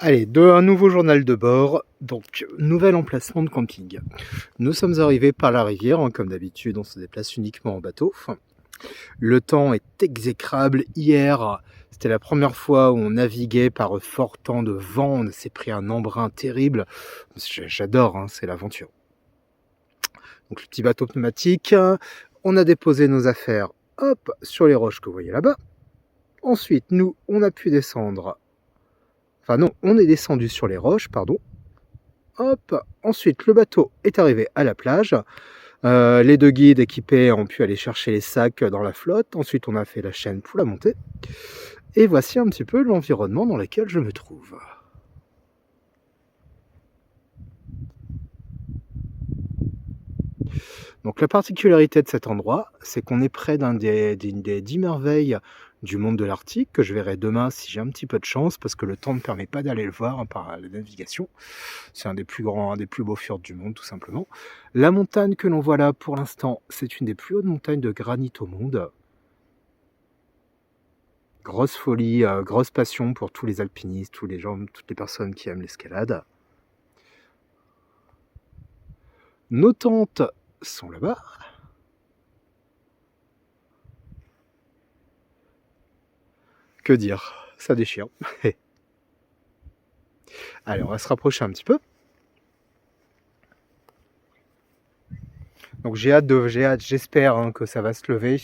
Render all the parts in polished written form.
Allez, un nouveau journal de bord, donc nouvel emplacement de camping. Nous sommes arrivés par la rivière, comme d'habitude on se déplace uniquement en bateau. Le temps est exécrable, hier c'était la première fois où on naviguait par fort temps de vent, on s'est pris un embrun terrible. J'adore, c'est l'aventure. Donc le petit bateau pneumatique, on a déposé nos affaires, hop, sur les roches que vous voyez là-bas. Ensuite, nous, on a pu descendre. Enfin non, on est descendu sur les roches, pardon. Hop, ensuite le bateau est arrivé à la plage. Les deux guides équipés ont pu aller chercher les sacs dans la flotte. Ensuite, on a fait la chaîne pour la montée. Et voici un petit peu l'environnement dans lequel je me trouve. Donc la particularité de cet endroit, c'est qu'on est près d'un des 10 merveilles du monde de l'Arctique, que je verrai demain si j'ai un petit peu de chance, parce que le temps ne permet pas d'aller le voir par la navigation. C'est un des plus grands, un des plus beaux fjords du monde, tout simplement. La montagne que l'on voit là, pour l'instant, c'est une des plus hautes montagnes de granit au monde. Grosse folie, grosse passion pour tous les alpinistes, tous les gens, toutes les personnes qui aiment l'escalade. Nos tentes sont là-bas. Que dire, ça déchire. Allez, on va se rapprocher un petit peu. Donc j'ai hâte, j'espère que ça va se lever.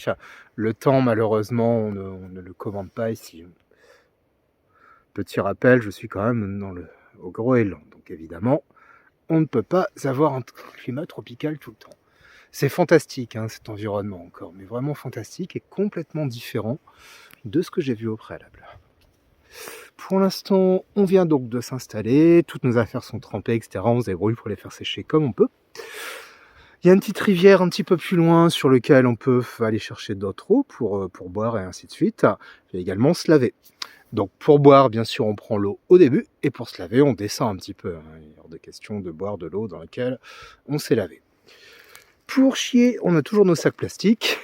Le temps, malheureusement, on ne le commande pas ici. Petit rappel, je suis quand même au Groenland, donc évidemment, on ne peut pas avoir un climat tropical tout le temps. C'est fantastique, cet environnement encore, mais vraiment fantastique et complètement différent de ce que j'ai vu au préalable. Pour l'instant, on vient donc de s'installer, toutes nos affaires sont trempées, etc. On se débrouille pour les faire sécher comme on peut. Il y a une petite rivière un petit peu plus loin sur laquelle on peut aller chercher d'autres eaux pour boire et ainsi de suite. Et également se laver. Donc pour boire, bien sûr, on prend l'eau au début, et pour se laver, on descend un petit peu. Il est hors de question de boire de l'eau dans laquelle on s'est lavé. Pour chier, on a toujours nos sacs plastiques.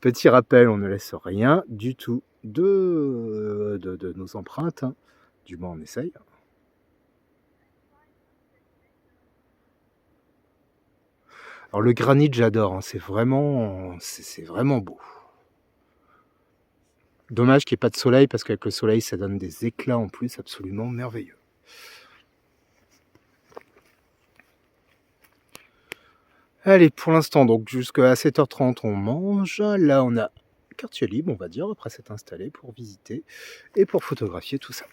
Petit rappel, on ne laisse rien du tout de nos empreintes. Du moins, on essaye. Alors le granit, j'adore, c'est vraiment beau. Dommage qu'il n'y ait pas de soleil, parce qu'avec le soleil, ça donne des éclats en plus absolument merveilleux. Allez, pour l'instant, donc jusqu'à 7h30, on mange. Là, on a quartier libre, on va dire, après s'être installé pour visiter et pour photographier tout ça.